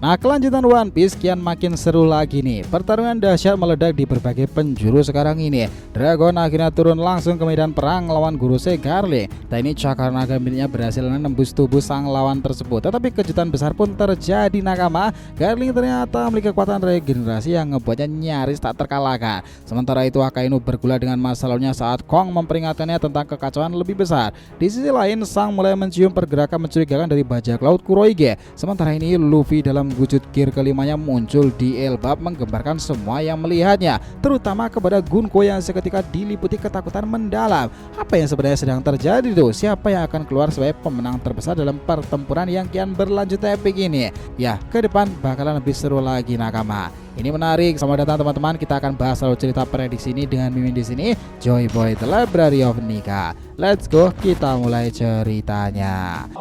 Nah, kelanjutan One Piece kian makin seru lagi nih. Pertarungan dahsyat meledak di berbagai penjuru sekarang ini. Dragon akhirnya turun langsung ke medan perang lawan Gorosei Garling. Dan ini cakar naga miliknya berhasil menembus tubuh sang lawan tersebut. Tetapi kejutan besar pun terjadi nakama. Garling ternyata memiliki kekuatan regenerasi yang ngebuatnya nyaris tak terkalahkan. Sementara itu Akainu bergula dengan masa lalunya saat Kong memperingatkannya tentang kekacauan lebih besar. Di sisi lain, Sang mulai mencium pergerakan mencurigakan dari bajak laut Kuroige. Sementara ini Luffy dalam wujud gear kelimanya muncul di Elbap menggemparkan semua yang melihatnya, terutama kepada Gunko yang seketika diliputi ketakutan mendalam. Apa yang sebenarnya sedang terjadi tuh? Siapa yang akan keluar sebagai pemenang terbesar dalam pertempuran yang kian berlanjut epic ini? Ya, ke depan bakalan lebih seru lagi nakama. Ini menarik. Selamat datang teman-teman. Kita akan bahas alur cerita prediksi ini dengan Mimin di sini, Joy Boy The Library of Nika. Let's go, kita mulai ceritanya.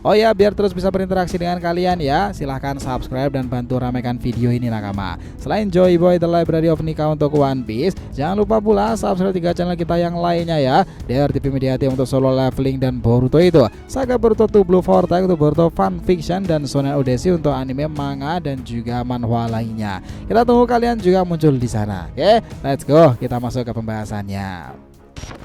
Oh ya, biar terus bisa berinteraksi dengan kalian ya, silahkan subscribe dan bantu ramaikan video ini nakama. Selain Joy Boy The Library of Nika untuk One Piece, jangan lupa pula subscribe 3 channel kita yang lainnya ya. DRTV Mediati untuk solo leveling dan Boruto itu, Saga Boruto 2 Blue Vortex untuk Boruto Fan Fiction, dan Shonen Odyssey untuk anime, manga, dan juga manhwa lainnya. Kita tunggu kalian juga muncul di sana. Oke, let's go, kita masuk ke pembahasannya.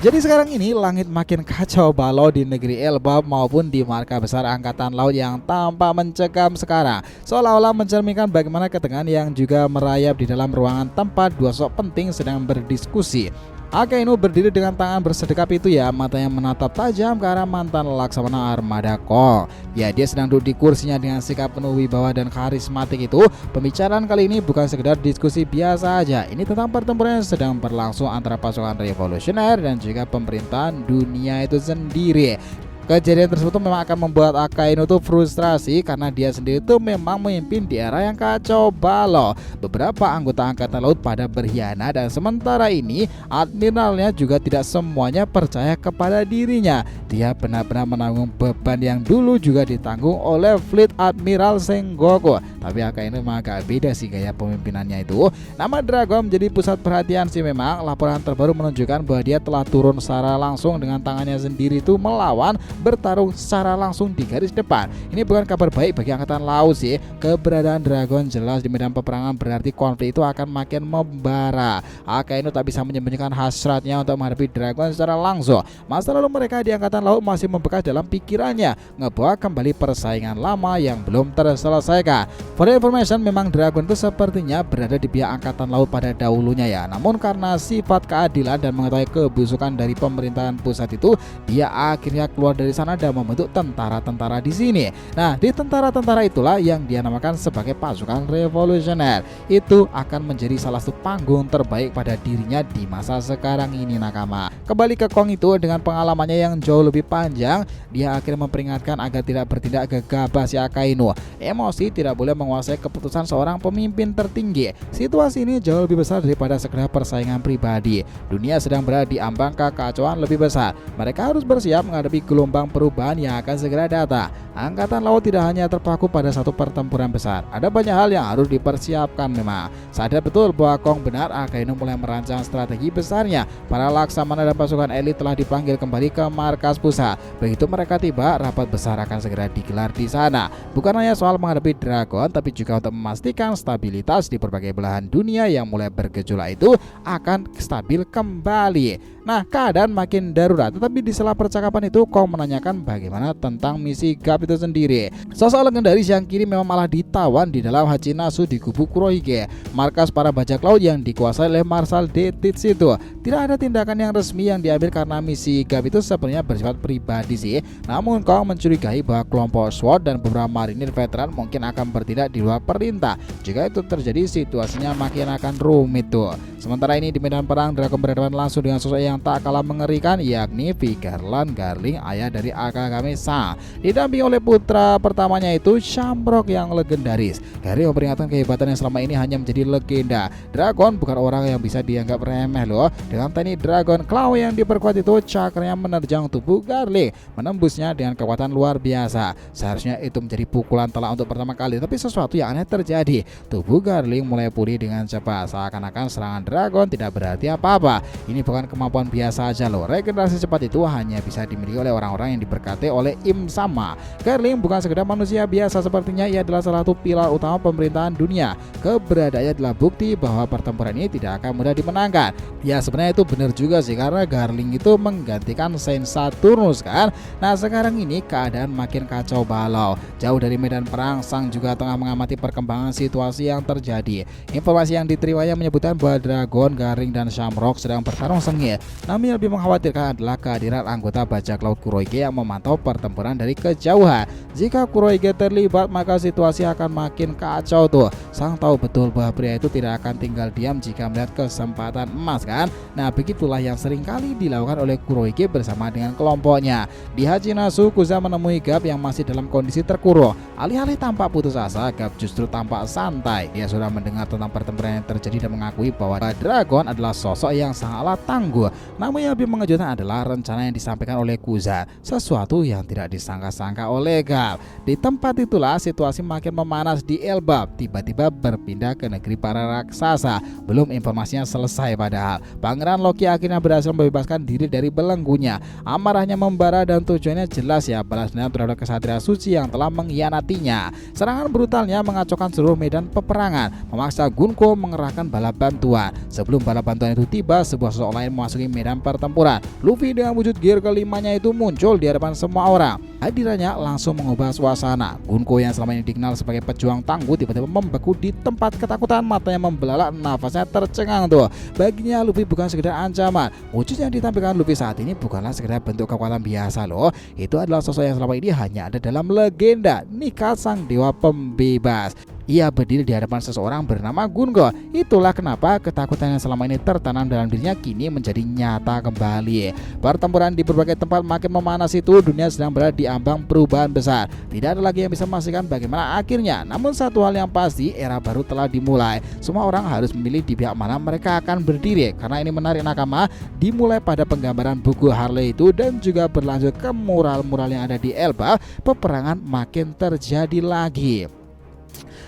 Jadi sekarang ini langit makin kacau balau di negeri Elbap maupun di markas besar angkatan laut yang tampak mencekam sekarang, seolah-olah mencerminkan bagaimana ketegangan yang juga merayap di dalam ruangan tempat dua sosok penting sedang berdiskusi. Akainu berdiri dengan tangan bersedekap itu ya, matanya menatap tajam ke arah mantan laksamana armada Kong. Ya, dia sedang duduk di kursinya dengan sikap penuh wibawa dan karismatik itu. Pembicaraan kali ini bukan sekedar diskusi biasa aja. Ini tentang pertempuran yang sedang berlangsung antara pasukan revolusioner dan juga pemerintahan dunia itu sendiri. Kejadian tersebut memang akan membuat Akainu tuh frustrasi karena dia sendiri tuh memang memimpin di era yang kacau balau. Beberapa anggota angkatan laut pada berkhianat dan sementara ini admiralnya juga tidak semuanya percaya kepada dirinya. Dia benar-benar menanggung beban yang dulu juga ditanggung oleh Fleet Admiral Sengoku. Tapi Akainu memang agak beda sih gaya pemimpinannya itu. Nama Dragon menjadi pusat perhatian sih memang. Laporan terbaru menunjukkan bahwa dia telah turun secara langsung dengan tangannya sendiri itu melawan, bertarung secara langsung di garis depan. Ini bukan kabar baik bagi angkatan laut sih. Keberadaan Dragon jelas di medan peperangan berarti konflik itu akan makin membara. Akainu tak bisa menyembunyikan hasratnya untuk menghadapi Dragon secara langsung. Masa lalu mereka di angkatan laut masih membekas dalam pikirannya, ngebawa kembali persaingan lama yang belum terselesaikan. For information, memang Dragon itu sepertinya berada di pihak angkatan laut pada dahulunya ya. Namun karena sifat keadilan dan mengetahui kebusukan dari pemerintahan pusat itu, dia akhirnya keluar dari sana dan membentuk tentara-tentara di sini. Nah, di tentara-tentara itulah yang dia namakan sebagai pasukan revolusioner. Itu akan menjadi salah satu panggung terbaik pada dirinya di masa sekarang ini nakama. Kembali ke Kong itu dengan pengalamannya yang jauh lebih panjang, dia akhirnya memperingatkan agar tidak bertindak gegabah si Akainu. Emosi tidak boleh menguasai keputusan seorang pemimpin tertinggi. Situasi ini jauh lebih besar daripada sekedar persaingan pribadi. Dunia sedang berada di ambang kekacauan lebih besar. Mereka harus bersiap menghadapi gelombang perubahan yang akan segera datang. Angkatan laut tidak hanya terpaku pada satu pertempuran besar. Ada banyak hal yang harus dipersiapkan memang. Sadar betul bahwa Kong benar, Akainu mulai merancang strategi besarnya. Para laksamana dan pasukan elit telah dipanggil kembali ke markas pusat. Begitu mereka tiba, rapat besar akan segera digelar di sana. Bukan hanya soal menghadapi Dragon, tapi juga untuk memastikan stabilitas di berbagai belahan dunia yang mulai bergejolak itu akan stabil kembali. Nah, keadaan makin darurat, tetapi di sela percakapan itu Kong menanyakan bagaimana tentang misi GAP itu sendiri. Sosok legendaris yang kini memang malah ditawan di dalam Hachinasu di kubu Kurohige, markas para bajak laut yang dikuasai oleh Marshal de Tits itu. Tidak ada tindakan yang resmi yang diambil karena misi GAP itu sebenarnya bersifat pribadi sih. Namun Kong mencurigai bahwa kelompok SWORD dan beberapa marinir veteran mungkin akan bertindak di luar perintah. Jika itu terjadi, situasinya makin akan rumit tuh. Sementara ini di medan perang, Dragon berhadapan langsung dengan sosok yang tak kalah mengerikan, yakni Vigarland Garling, ayah dari Akagame Sang, didampingi oleh putra pertamanya itu Shamrock yang legendaris. Garling memperingatkan kehebatan yang selama ini hanya menjadi legenda. Dragon bukan orang yang bisa dianggap remeh loh. Dengan teknik Dragon Claw yang diperkuat itu, cakranya menerjang tubuh Garling, menembusnya dengan kekuatan luar biasa. Seharusnya itu menjadi pukulan telak untuk pertama kali, tapi sesuatu yang aneh terjadi. Tubuh Garling mulai pulih dengan cepat, seakan-akan serangan Dragon tidak berarti apa-apa. Ini bukan kemampuan biasa aja loh. Regenerasi cepat itu hanya bisa dimiliki oleh orang-orang yang diberkati oleh Im Sama. Garling bukan sekedar manusia biasa, sepertinya ia adalah salah satu pilar utama pemerintahan dunia. Keberadaannya adalah bukti bahwa pertempuran ini tidak akan mudah dimenangkan. Ya sebenarnya itu benar juga sih, karena Garling itu menggantikan Saint Saturnus kan. Nah sekarang ini keadaan makin kacau balau. Jauh dari medan perang, Sang juga tengah mengamati perkembangan situasi yang terjadi. Informasi yang diterimanya menyebutkan bahwa Dragon, Garling, dan Shamrock sedang bertarung sengit. Namun yang lebih mengkhawatirkan adalah kehadiran anggota bajak laut Kuroige yang memantau pertempuran dari kejauhan. Jika Kuroige terlibat, maka situasi akan makin kacau tuh. Sang tahu betul bahwa pria itu tidak akan tinggal diam jika melihat kesempatan emas kan. Nah begitulah yang seringkali dilakukan oleh Kuroige bersama dengan kelompoknya. Di Hachinasu, Kuza menemui Garp yang masih dalam kondisi terkurung. Alih-alih tampak putus asa, Garp justru tampak santai. Dia sudah mendengar tentang pertempuran yang terjadi dan mengakui bahwa Dragon adalah sosok yang sangatlah tangguh. Namun yang lebih mengejutkan adalah rencana yang disampaikan oleh Kuza, sesuatu yang tidak disangka-sangka oleh Garp. Di tempat itulah situasi makin memanas di Elbap. Tiba-tiba berpindah ke negeri para raksasa. Belum informasinya selesai padahal. Pangeran Loki akhirnya berhasil membebaskan diri dari belenggunya. Amarahnya membara dan tujuannya jelas ya, balas dendam terhadap kesatria suci yang telah mengkhianatinya. Serangan brutalnya mengacaukan seluruh medan peperangan, memaksa Gunko mengerahkan bala bantuan. Sebelum bala bantuan itu tiba, sebuah sosok lain memasuki medan pertempuran. Luffy dengan wujud gear kelimanya itu muncul di hadapan semua orang. Hadirannya langsung mengubah suasana. Gunko yang selama ini dikenal sebagai pejuang tangguh tiba-tiba membeku di tempat ketakutan, matanya membelalak, nafasnya tercengang tuh. Baginya Luffy bukan sekedar ancaman. Wujud yang ditampilkan Luffy saat ini bukanlah sekedar bentuk kekuatan biasa loh. Itu adalah sosok yang selama ini hanya ada dalam legenda, Nika sang dewa pembebas. Ia berdiri di hadapan seseorang bernama Gunko. Itulah kenapa ketakutan yang selama ini tertanam dalam dirinya kini menjadi nyata kembali. Pertempuran di berbagai tempat makin memanas itu, dunia sedang berada di ambang perubahan besar. Tidak ada lagi yang bisa memastikan bagaimana akhirnya. Namun satu hal yang pasti, era baru telah dimulai. Semua orang harus memilih di pihak mana mereka akan berdiri. Karena ini menarik nakama, dimulai pada penggambaran buku Harley itu dan juga berlanjut ke mural-mural yang ada di Elbap. Peperangan makin terjadi lagi.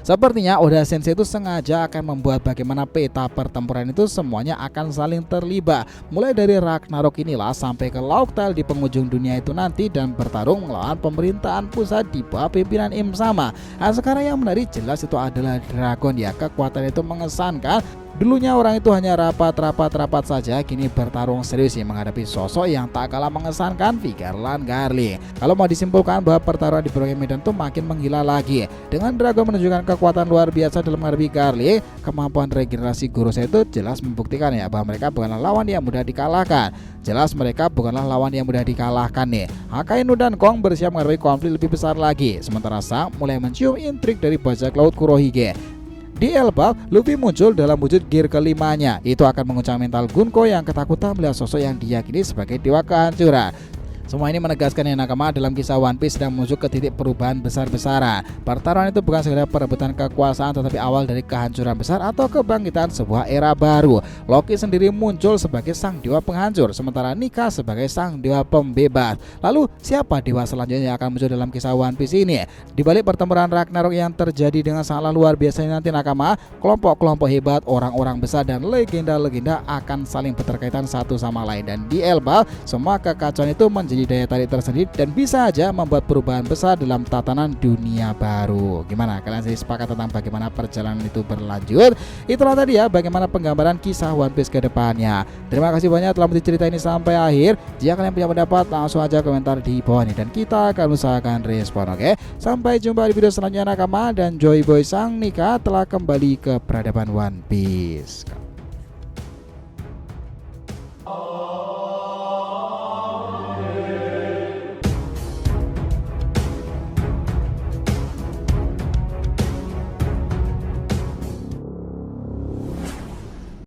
Sepertinya Oda Sensei itu sengaja akan membuat bagaimana peta pertempuran itu semuanya akan saling terlibat. Mulai dari Ragnarok inilah sampai ke Laughtale di penghujung dunia itu nanti dan bertarung melawan pemerintahan pusat di bawah pimpinan Im Sama. Nah sekarang yang menarik jelas itu adalah Dragon ya. Kekuatan itu mengesankan. Dulunya orang itu hanya rapat saja, kini bertarung serius ya menghadapi sosok yang tak kalah mengesankan, Vigarland Garling. Kalau mau disimpulkan bahwa pertarungan di berbagai medan itu makin menggila lagi. Dengan Dragon menunjukkan kekuatan luar biasa dalam menghadapi Garling, kemampuan regenerasi Gorosei itu jelas membuktikan ya bahwa mereka bukanlah lawan yang mudah dikalahkan. Jelas mereka bukanlah lawan yang mudah dikalahkan nih. Akainu dan Kong bersiap menghadapi konflik lebih besar lagi. Sementara Sang mulai mencium intrik dari bajak laut Kurohige. Di Elbap, Luffy muncul dalam wujud gear kelimanya. Itu akan menguncang mental Gunko yang ketakutan melihat sosok yang diyakini sebagai dewa kehancuran. Semua ini menegaskan yang nakama dalam kisah One Piece sedang menuju ke titik perubahan besar-besaran. Pertarungan itu bukan sekedar perebutan kekuasaan, tetapi awal dari kehancuran besar atau kebangkitan sebuah era baru. Loki sendiri muncul sebagai sang dewa penghancur, sementara Nika sebagai sang dewa pembebas. Lalu siapa dewa selanjutnya yang akan muncul dalam kisah One Piece ini? Di balik pertempuran Ragnarok yang terjadi dengan sangatlah luar biasa nanti nakama, kelompok-kelompok hebat, orang-orang besar dan legenda-legenda akan saling berkaitan satu sama lain. Dan di Elbap, semua kekacauan itu menjadi daya tarik tersendiri dan bisa aja membuat perubahan besar dalam tatanan dunia baru. Gimana? Kalian sendiri sepakat tentang bagaimana perjalanan itu berlanjut? Itulah tadi ya bagaimana penggambaran kisah One Piece ke depannya. Terima kasih banyak telah menonton cerita ini sampai akhir. Jika kalian punya pendapat langsung aja komentar di bawah ini dan kita akan usahakan respon, oke? Sampai jumpa di video selanjutnya nakama, dan Joy Boy Sang Nika telah kembali ke peradaban One Piece.